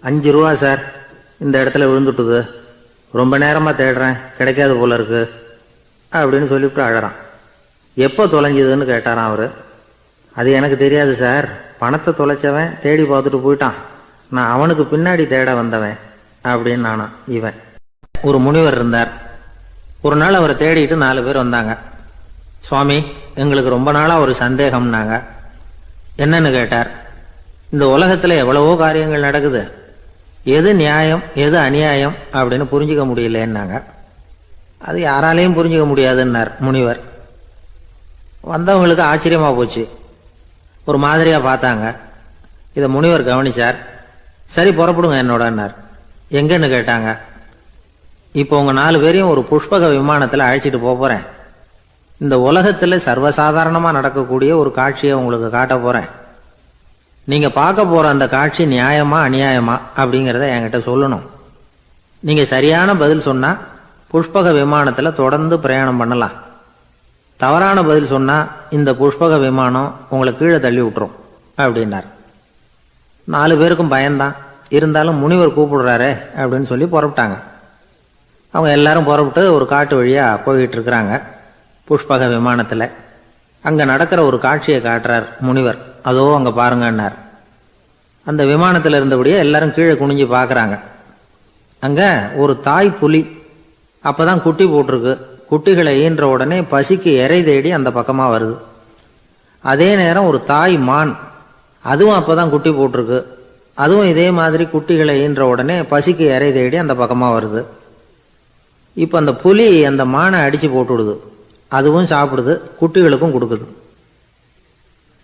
5 ரூபா சார், இந்த இடத்துல விழுந்துட்டுது, ரொம்ப நேரமா தேடுறேன், கிடைக்காது போல இருக்கு அப்படின்னு சொல்லிவிட்டு அழறான். எப்போ தொலைஞ்சதுன்னு கேட்டாராம் அவரு. அது எனக்கு தெரியாது சார், பணத்தை தொலைச்சவன் தேடி பார்த்துட்டு போயிட்டான், நான் அவனுக்கு பின்னாடி தேட வந்தவன் அப்படின்னு நானா. இவன் ஒரு முனிவர் இருந்தார். ஒரு நாள் அவரை தேடிட்டு 4 பேர் வந்தாங்க. சுவாமி, எங்களுக்கு ரொம்ப நாளா ஒரு சந்தேகம்னாங்க. என்னன்னு கேட்டார். இந்த உலகத்துல எவ்வளவோ காரியங்கள் நடக்குது, எது நியாயம் எது அநியாயம் அப்படின்னு புரிஞ்சுக்க முடியலன்னாங்க. அது யாராலையும் புரிஞ்சுக்க முடியாதுன்னார் முனிவர். வந்தவங்களுக்கு ஆச்சரியமா போச்சு, ஒரு மாதிரியா பார்த்தாங்க. இதை முனிவர் கவனிச்சார். சரி புறப்படுங்க என்னோடன்னார். எங்கன்னு கேட்டாங்க. இப்போ உங்க 4 பேரையும் ஒரு புஷ்பக விமானத்துல அழைச்சிட்டு போறேன். இந்த உலகத்துல சர்வசாதாரணமா நடக்கக்கூடிய ஒரு காட்சியை உங்களுக்கு காட்ட போறேன். நீங்க பார்க்க போற அந்த காட்சி நியாயமா அநியாயமா அப்படிங்கிறத என்கிட்ட சொல்லணும். நீங்க சரியான பதில் சொன்னா புஷ்பக விமானத்துல தொடர்ந்து பிரயாணம் பண்ணலாம். தவறான பதில் சொன்னா இந்த புஷ்பக விமானம் உங்களை கீழே தள்ளி விட்டுரும் அப்படின்னார். 4 பேருக்கும் பயம்தான். இருந்தாலும் முனிவர் கூப்பிடுறாரு அப்படின்னு சொல்லி புறப்பட்டாங்க. அவங்க எல்லாரும் புறப்பட்டு ஒரு காட்டு வழியா போய்கிட்டு இருக்கிறாங்க புஷ்பக விமானத்துல. அங்க நடக்கிற ஒரு காட்சியை காட்டுறார் முனிவர். அதோ அங்க பாருங்கன்னார். அந்த விமானத்துல இருந்தபடியே எல்லாரும் கீழே குனிஞ்சு பாக்குறாங்க. அங்க ஒரு தாய் புலி அப்பதான் குட்டி போட்டிருக்கு. குட்டிகளை ஈன்ற உடனே பசிக்கு இறை தேடி அந்த பக்கமா வருது. அதே நேரம் ஒரு தாய் மான், அதுவும் அப்பதான் குட்டி போட்டிருக்கு. அதுவும் இதே மாதிரி குட்டிகளை ஈன்ற உடனே பசிக்கு இறை தேடி அந்த பக்கமா வருது. இப்ப அந்த புலி அந்த மானை அடிச்சு போட்டுடுது. அதுவும் சாப்பிடுது, குட்டிகளுக்கும் கொடுக்குது.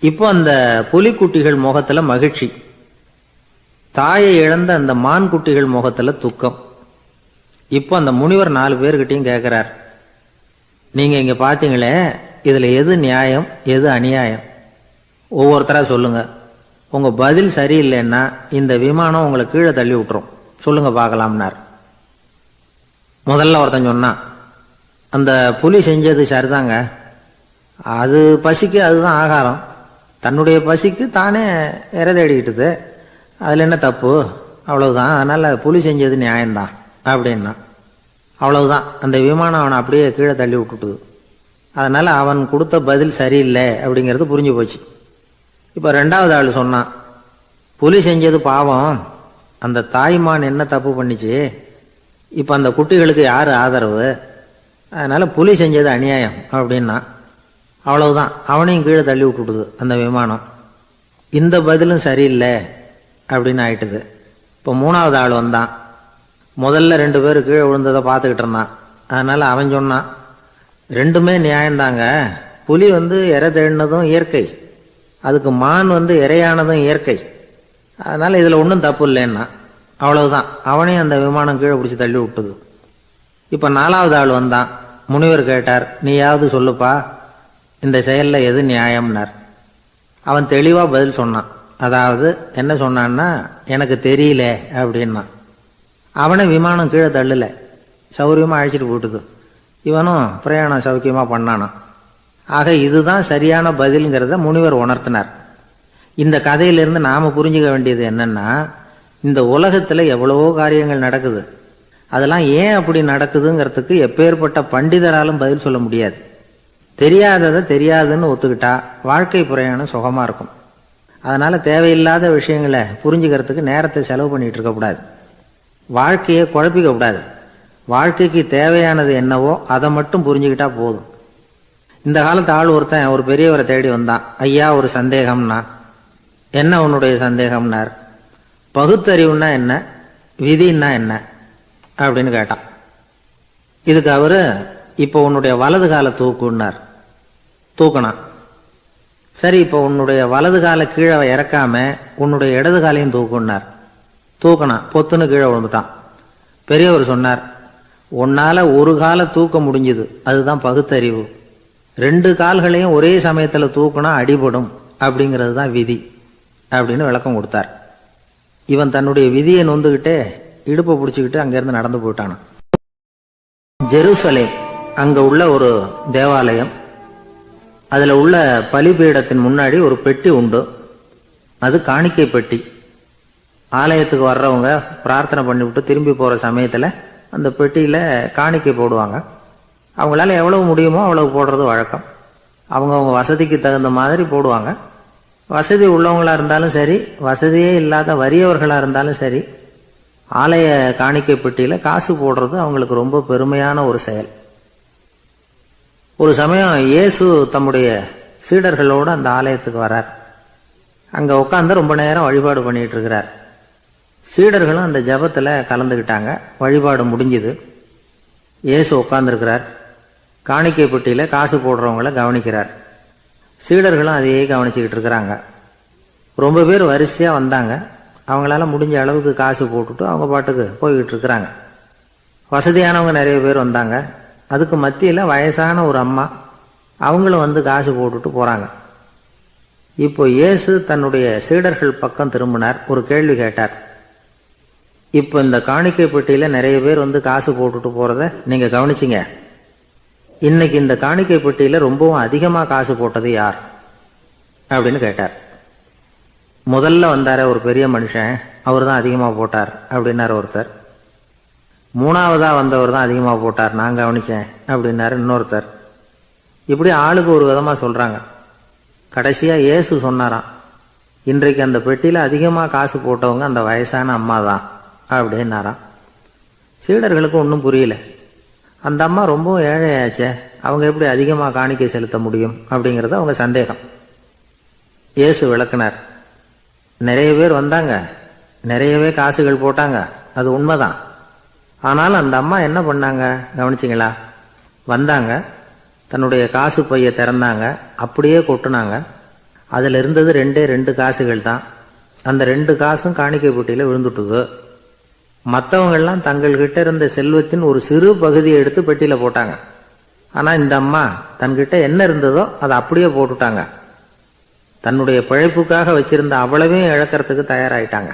இப்போ அந்த புலிக்குட்டிகள் முகத்துல மகிழ்ச்சி, தாயை இழந்த அந்த மான் குட்டிகள் முகத்துல துக்கம். இப்போ அந்த முனிவர் 4 பேர்கிட்டையும் கேட்கிறார், நீங்க இங்க பாத்தீங்களே, இதுல எது நியாயம் எது அநியாயம்? ஒவ்வொருத்தரா சொல்லுங்க. உங்க பதில் சரியில்லைன்னா இந்த விமானம் உங்களை கீழே தள்ளி விட்டுரும், சொல்லுங்க பார்க்கலாம்னார். முதல்ல ஒருத்தன் சொன்னான், அந்த புலி செஞ்சது சரிதாங்க, அது பசிக்கு அதுதான் ஆகாரம், தன்னுடைய பசிக்கு தானே இறை தேடிக்கிட்டுது, அதில் என்ன தப்பு, அவ்வளவுதான், அதனால் புலி செஞ்சது நியாயம்தான் அப்படின்னா. அவ்வளவுதான், அந்த விமானம் அவனை அப்படியே கீழே தள்ளி விட்டுட்டுது. அதனால் அவன் கொடுத்த பதில் சரியில்லை அப்படிங்கிறது புரிஞ்சு போச்சு. இப்போ ரெண்டாவது ஆள் சொன்னான், புலி செஞ்சது பாவம், அந்த தாய்மான் என்ன தப்பு பண்ணிச்சு, இப்போ அந்த குட்டிகளுக்கு யார் ஆதரவு, அதனால் புலி செஞ்சது அநியாயம் அப்படின்னா. அவ்வளவுதான், அவனையும் கீழே தள்ளி விட்டுடுது அந்த விமானம். இந்த பதிலும் சரியில்லை அப்படின்னு ஆயிட்டுது. இப்போ மூணாவது ஆள் வந்தான். முதல்ல 2 பேர் கீழே விழுந்ததை பார்த்துக்கிட்டு இருந்தான். அதனால் அவன் சொன்னான், ரெண்டுமே நியாயம்தாங்க, புலி இறை தேடினதும் இயற்கை, அதுக்கு மான் இறையானதும் இயற்கை, அதனால் இதில் ஒன்றும் தப்பு இல்லைன்னா. அவ்வளவுதான், அவனையும் அந்த விமானம் கீழே பிடிச்சி தள்ளி விட்டுது. இப்போ நாலாவது ஆள் வந்தான். முனிவர் கேட்டார், நீயாவது சொல்லுப்பா, இந்த செயலில் எது நியாயம்னார். அவன் தெளிவாக பதில் சொன்னான். அதாவது என்ன சொன்னான்னா, எனக்கு தெரியல அப்படின்னா. அவனை விமானம் கீழே தள்ளலை, சௌரியமாக அழைச்சிட்டு போட்டுது. இவனும் பிரயாணம் சௌக்கியமாக பண்ணானான். ஆக இதுதான் சரியான பதிலுங்கிறத முனிவர் உணர்த்தினார். இந்த கதையிலிருந்து நாம் புரிஞ்சுக்க வேண்டியது என்னன்னா, இந்த உலகத்தில் எவ்வளவோ காரியங்கள் நடக்குது, அதெல்லாம் ஏன் அப்படி நடக்குதுங்கிறதுக்கு எப்பேற்பட்ட பண்டிதராலும் பதில் சொல்ல முடியாது. தெரியாததை தெரியாதுன்னு ஒத்துக்கிட்டா வாழ்க்கை பிரயாணம் சுகமாக இருக்கும். அதனால் தேவையில்லாத விஷயங்களை புரிஞ்சுக்கிறதுக்கு நேரத்தை செலவு பண்ணிகிட்டு இருக்கக்கூடாது, வாழ்க்கையை குழப்பிக்க கூடாது. வாழ்க்கைக்கு தேவையானது என்னவோ அதை மட்டும் புரிஞ்சுக்கிட்டா போதும். இந்த காலத்து ஆள் ஒருத்தன் ஒரு பெரியவரை தேடி வந்தான். ஐயா, ஒரு சந்தேகம்னா. என்ன உன்னுடைய சந்தேகம்னார். பகுத்தறிவுன்னா என்ன, விதின்னா என்ன அப்படின்னு கேட்டான். இதுக்கு அவரு, இப்போ உன்னுடைய வலது காலை தூக்குன்னார். தூக்கினான். சரி, இப்போ உன்னுடைய வலது காலை கீழே இறக்காம உன்னுடைய இடது காலையும் தூக்குன்னார். தூக்கினான். பொத்துன்னு கீழே விழுந்துட்டான். பெரியவர் சொன்னார், உன்னால ஒரு காலை தூக்க முடிஞ்சுது, அதுதான் பகுத்தறிவு. 2 கால்களையும் ஒரே சமயத்தில் தூக்குனா அடிபடும், அப்படிங்கிறது தான் விதி அப்படின்னு விளக்கம் கொடுத்தார். இவன் தன்னுடைய விதியை நொந்துக்கிட்டே இடுப்பை பிடிச்சிக்கிட்டு அங்கேருந்து நடந்து போயிட்டானான். ஜெருசலேம், அங்கே உள்ள ஒரு தேவாலயம், அதில் உள்ள பலிபீடத்தின் முன்னாடி ஒரு பெட்டி உண்டு. அது காணிக்கை பெட்டி. ஆலயத்துக்கு வர்றவங்க பிரார்த்தனை பண்ணிவிட்டு திரும்பி போகிற சமயத்தில் அந்த பெட்டியில் காணிக்கை போடுவாங்க. அவங்களால எவ்வளவு முடியுமோ அவ்வளவு போடுறது வழக்கம். அவங்கவுங்க வசதிக்கு தகுந்த மாதிரி போடுவாங்க. வசதி உள்ளவங்களாக இருந்தாலும் சரி, வசதியே இல்லாத வறியவர்களாக இருந்தாலும் சரி, ஆலய காணிக்கை பெட்டியில் காசு போடுறது அவங்களுக்கு ரொம்ப பெருமையான ஒரு செயல். ஒரு சமயம் இயேசு தம்முடைய சீடர்களோடு அந்த ஆலயத்துக்கு வரார். அங்கே உட்காந்து ரொம்ப நேரம் வழிபாடு பண்ணிட்டு இருக்கிறார். சீடர்களும் அந்த ஜபத்தில் கலந்துக்கிட்டாங்க. வழிபாடு முடிஞ்சுது. இயேசு உட்காந்துருக்கிறார். காணிக்கை பெட்டியில் காசு போடுறவங்கள கவனிக்கிறார். சீடர்களும் அதையே கவனிச்சுக்கிட்டு இருக்கிறாங்க. ரொம்ப பேர் வரிசையாக வந்தாங்க. அவங்களால முடிஞ்ச அளவுக்கு காசு போட்டுட்டு அவங்க பாட்டுக்கு போய்கிட்டு இருக்கிறாங்க. வசதியானவங்க நிறைய பேர் வந்தாங்க. அதுக்கு மத்தியில் வயசான ஒரு அம்மா, அவங்களும் காசு போட்டுட்டு போகிறாங்க. இப்போ இயேசு தன்னுடைய சீடர்கள் பக்கம் திரும்பினார். ஒரு கேள்வி கேட்டார். இப்போ இந்த காணிக்கை பெட்டியில் நிறைய பேர் காசு போட்டுட்டு போகிறத நீங்கள் கவனிச்சிங்க. இன்னைக்கு இந்த காணிக்கை பெட்டியில் ரொம்பவும் அதிகமாக காசு போட்டது யார் அப்படின்னு கேட்டார். முதல்ல வந்தார ஒரு பெரிய மனுஷன், அவர் தான் அதிகமாக போட்டார் அப்படின்னார் ஒருத்தர். மூணாவதாக வந்தவர் தான் அதிகமாக போட்டார், நான் கவனித்தேன் அப்படின்னாரு இன்னொருத்தர். இப்படி ஆளுக்கு ஒரு விதமாக சொல்கிறாங்க. கடைசியாக இயேசு சொன்னாராம், இன்றைக்கு அந்த பெட்டியில் அதிகமாக காசு போட்டவங்க அந்த வயசான அம்மா தான் அப்படின்னாராம். சீடர்களுக்கு ஒன்றும் புரியல. அந்த அம்மா ரொம்பவும் ஏழையாச்சே, அவங்க எப்படி அதிகமாக காணிக்கை செலுத்த முடியும் அப்படிங்கிறது அவங்க சந்தேகம். இயேசு விளக்குனார். நிறைய பேர் வந்தாங்க, நிறையவே காசுகள் போட்டாங்க, அது உண்மைதான். ஆனாலும் அந்த அம்மா என்ன பண்ணாங்க கவனிச்சிங்களா? வந்தாங்க, தன்னுடைய காசு பையை திறந்தாங்க, அப்படியே கொட்டுனாங்க. அதில் இருந்தது 2 காசுகள் தான். அந்த 2 காசும் காணிக்கை பெட்டியில் விழுந்துட்டுது. மற்றவங்கள்லாம் தங்கள்கிட்ட இருந்த செல்வத்தின் ஒரு சிறு பகுதியை எடுத்து பெட்டியில் போட்டாங்க. ஆனால் இந்த அம்மா தன்கிட்ட என்ன இருந்ததோ அதை அப்படியே போட்டுட்டாங்க. தன்னுடைய பிழைப்புக்காக வச்சிருந்த அவ்வளவையும் இழக்கிறதுக்கு தயாராயிட்டாங்க.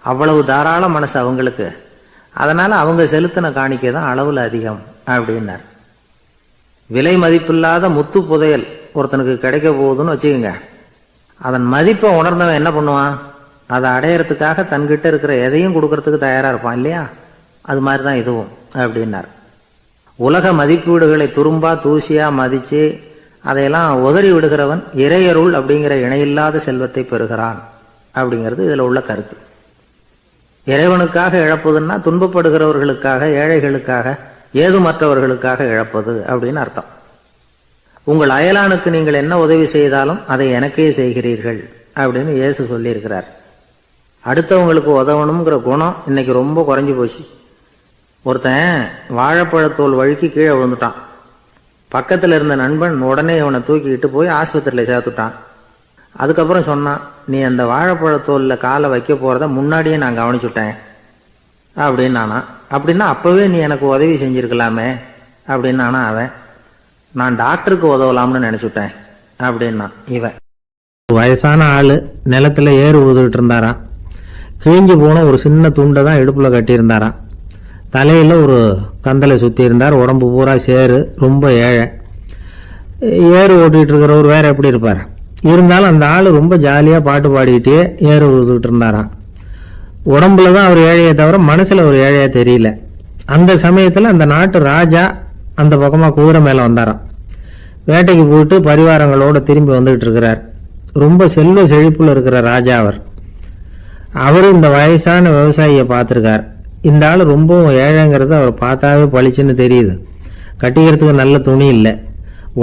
அவ்வளவு தாராள மனசு அவங்களுக்கு. அதனால் அவங்க செலுத்தின காணிக்கை தான் அளவில் அதிகம் அப்படின்னார். விலை மதிப்பில்லாத முத்து புதையல் ஒருத்தனுக்கு கிடைக்க போகுதுன்னு வச்சுக்கோங்க. அதன் மதிப்பை உணர்ந்தவன் என்ன பண்ணுவான்? அதை அடையறதுக்காக தன்கிட்ட இருக்கிற எதையும் கொடுக்கறதுக்கு தயாரா இருப்பான் இல்லையா? அது மாதிரி தான் இதுவும் அப்படின்னார். உலக மதிப்பீடுகளை துரும்பா தூசியா மதிச்சு அதையெல்லாம் உதறி விடுகிறவன் இறையருள் அப்படிங்கிற இணையில்லாத செல்வத்தை பெறுகிறான் அப்படிங்கிறது இதுல உள்ள கருத்து. இறைவனுக்காக இழப்பதுன்னா துன்பப்படுகிறவர்களுக்காக, ஏழைகளுக்காக, ஏதுமற்றவர்களுக்காக இழப்பது அப்படின்னு அர்த்தம். உங்கள் அயலானுக்கு நீங்கள் என்ன உதவி செய்தாலும் அதை எனக்கே செய்கிறீர்கள் அப்படின்னு இயேசு சொல்லியிருக்கிறார். அடுத்தவங்களுக்கு உதவணுங்கிற குணம் இன்னைக்கு ரொம்ப குறைஞ்சி போச்சு. ஒருத்தன் வாழைப்பழத்தோல் வழுக்கி கீழே விழுந்துட்டான். பக்கத்தில் இருந்த நண்பன் உடனே இவனை தூக்கிக்கிட்டு போய் ஆஸ்பத்திரியில் சேர்த்துட்டான். அதுக்கப்புறம் சொன்னான், நீ அந்த வாழைப்பழத்தோலில் காலை வைக்க போகிறத முன்னாடியே நான் கவனிச்சுட்டேன் அப்படின்னு நானா. அப்படின்னா அப்போவே நீ எனக்கு உதவி செஞ்சுருக்கலாமே அப்படின்னு நானா அவன். நான் டாக்டருக்கு உதவலாம்னு நினச்சிட்டேன் அப்படின்னா இவன். வயசான ஆள் நிலத்தில் ஏறு ஊதுகிட்டு இருந்தாராம். கிழிஞ்சு போன ஒரு சின்ன துண்டை தான் இடுப்பில் கட்டியிருந்தாராம். தலையில் ஒரு கந்தலை சுற்றி இருந்தார். உடம்பு பூரா சேரு, ரொம்ப ஏழை. ஏறு ஓட்டிகிட்டு இருக்கிறவர் வேற எப்படி இருப்பார்? இருந்தாலும் அந்த ஆள் ரொம்ப ஜாலியாக பாட்டு பாடிக்கிட்டே ஏறு ஊதுகிட்டு இருந்தாராம். உடம்புல தான் அவர் ஏழையை தவிர மனசில் ஒரு ஏழையா தெரியல. அந்த சமயத்தில் அந்த நாட்டு ராஜா அந்த பக்கமாக குதிரை மேலே வந்தாராம். வேட்டைக்கு போயிட்டு பரிவாரங்களோட திரும்பி வந்துகிட்டு இருக்கிறார். ரொம்ப செல்வ செழிப்புல இருக்கிற ராஜா அவர். அவரு இந்த வயசான விவசாயியை பார்த்துருக்கார். இந்த ஆள் ரொம்பவும் ஏழைங்கிறது அவர் பார்த்தாவே பளிச்சுன்னு தெரியுது. கட்டிக்கிறதுக்கு நல்ல துணி இல்லை,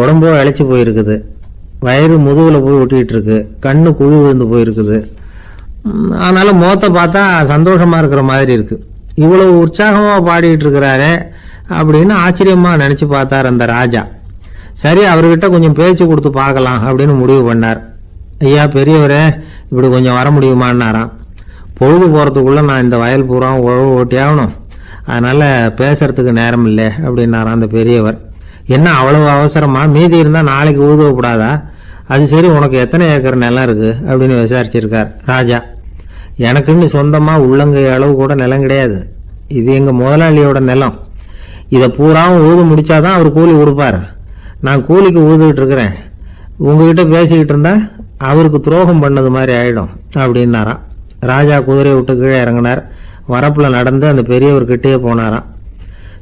உடம்போ இழைச்சி போயிருக்குது, வயிறு முதுகில் போய் ஒட்டிக்கிட்டு இருக்கு, கண்ணு குழி விழுந்து போயிருக்குது. ஆனாலும் முகத்தை பார்த்தா சந்தோஷமா இருக்கிற மாதிரி இருக்கு. இவ்வளவு உற்சாகமா பாடிட்டு இருக்கிறாரே அப்படின்னு ஆச்சரியமா நினைச்சு பார்த்தார் அந்த ராஜா. சரி, அவர்கிட்ட கொஞ்சம் பேச்சு கொடுத்து பார்க்கலாம் அப்படின்னு முடிவு பண்ணார். ஐயா பெரியவரே, இப்படி கொஞ்சம் வர முடியுமான்னாராம். பொழுது போகிறதுக்குள்ள நான் இந்த வயல் பூரா உழவு ஓட்டி ஆகணும், அதனால பேசுறதுக்கு நேரம் இல்லை அப்படின்னாராம் அந்த பெரியவர். என்ன அவ்வளவு அவசரமா? மீதி இருந்தால் நாளைக்கு ஊதுவப்படாதா? அது சரி, உனக்கு எத்தனை ஏக்கர் நிலம் இருக்கு அப்படின்னு விசாரிச்சிருக்கார் ராஜா. எனக்குன்னு சொந்தமாக உள்ளங்கை அளவு கூட நிலம் கிடையாது. இது எங்கள் முதலாளியோட நிலம். இதை பூராவும் ஊது முடிச்சாதான் அவர் கூலி கொடுப்பார். நான் கூலிக்கு ஊதுகிட்டு இருக்கிறேன். உங்ககிட்ட பேசிக்கிட்டு இருந்தா அவருக்கு துரோகம் பண்ணது மாதிரி ஆயிடும் அப்படின்னாராம். ராஜா குதிரையை விட்டு கீழே இறங்கினார். வரப்பில் நடந்து அந்த பெரியவர்கிட்டயே போனாராம்.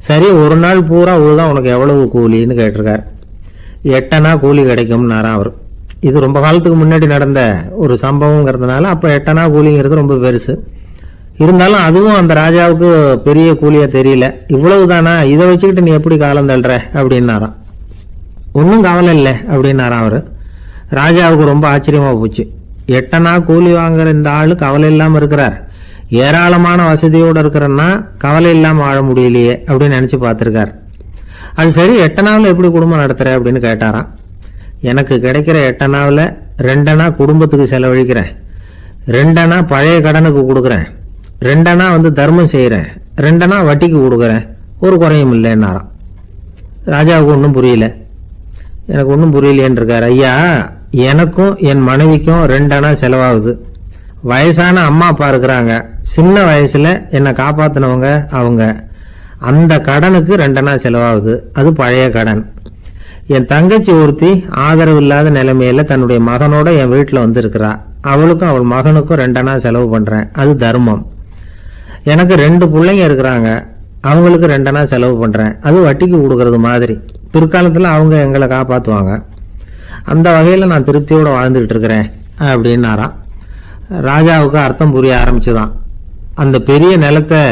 சரி, ஒரு நாள் பூரா ஊதான் உனக்கு எவ்வளவு கூலின்னு கேட்டிருக்கார். 8 அணா கூலி கிடைக்கும்னாராம் அவர். இது ரொம்ப காலத்துக்கு முன்னாடி நடந்த ஒரு சம்பவங்கிறதுனால அப்போ 8 அணா கூலிங்கிறது ரொம்ப பெருசு. இருந்தாலும் அதுவும் அந்த ராஜாவுக்கு பெரிய கூலியா தெரியல. இவ்வளவுதானா, இதை வச்சுக்கிட்டு நீ எப்படி காலம் தள்ளுற அப்படின்னாராம். ஒன்றும் கவலை இல்லை அப்படின்னாராம் அவர். ராஜாவுக்கு ரொம்ப ஆச்சரியமா போச்சு. 8 அணா கூலி வாங்குற இந்த ஆளு கவலை இல்லாம இருக்கிறார், ஏராளமான வசதியோடு இருக்கிறன்னா கவலை இல்லாம வாழ முடியலையே அப்படின்னு நினைச்சு பார்த்திருக்கார். அது சரி, 8 அணாவில் எப்படி குடும்பம் நடத்துற அப்படின்னு கேட்டாராம். எனக்கு கிடைக்கிற 8 அணாவில் 2 அணா குடும்பத்துக்கு செலவழிக்கிறேன், 2 அணா பழைய கடனுக்கு கொடுக்குறேன், 2 அணா தர்மம் செய்யறேன், 2 அணா வட்டிக்கு கொடுக்குறேன், ஒரு குறையும் இல்லைன்னாராம். ராஜாவுக்கு ஒன்றும் புரியல. எனக்கு ஒன்றும் புரியலையேன்னு இருக்கார். ஐயா, எனக்கும் என் மனைவிக்கும் 2 அணா செலவாகுது. வயசான அம்மா அப்பா இருக்கிறாங்க, சின்ன வயசுல என்னை காப்பாத்தினவங்க அவங்க. அந்த கடனுக்கு 2 அணா செலவாகுது, அது பழைய கடன். என் தங்கச்சி ஒருத்தி ஆதரவு இல்லாத நிலைமையில தன்னுடைய மகனோட என் வீட்டில் வந்திருக்கிறா. அவளுக்கும் அவள் மகனுக்கும் 2 அணா செலவு பண்றேன், அது தர்மம். எனக்கு 2 பிள்ளைங்க இருக்கிறாங்க, அவங்களுக்கு 2 அணா செலவு பண்றேன், அது வட்டிக்கு கொடுக்கறது மாதிரி. பிற்காலத்தில் அவங்க எங்களை காப்பாற்றுவாங்க. அந்த வகையில் நான் திருப்தியோடு வாழ்ந்துகிட்டு இருக்கிறேன் அப்படின்னாராம். ராஜாவுக்கு அர்த்தம் புரிய ஆரம்பிச்சுதான். அந்த பெரிய நிலத்தை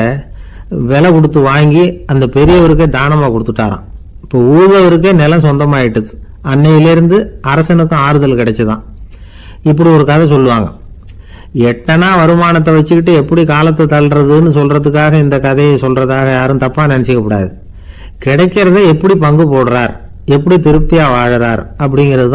விலை கொடுத்து வாங்கி அந்த பெரியவருக்கே தானமாக கொடுத்துட்டாராம். இப்போ ஊழவருக்கே நிலம் சொந்தமாயிட்டுது. அன்னையிலேருந்து அரசனுக்கும் ஆறுதல் கிடைச்சுதான். இப்படி ஒரு கதை சொல்லுவாங்க. 8 அணா வருமானத்தை வச்சுக்கிட்டு எப்படி காலத்தை தள்ளுறதுன்னு சொல்றதுக்காக இந்த கதையை சொல்றதாக யாரும் தப்பா நினைச்சிக்க கூடாது. கிடைக்கிறத எப்படி பங்கு போடுறார், எப்படி திருப்தியா வாழறார் அப்படிங்கிறது தான்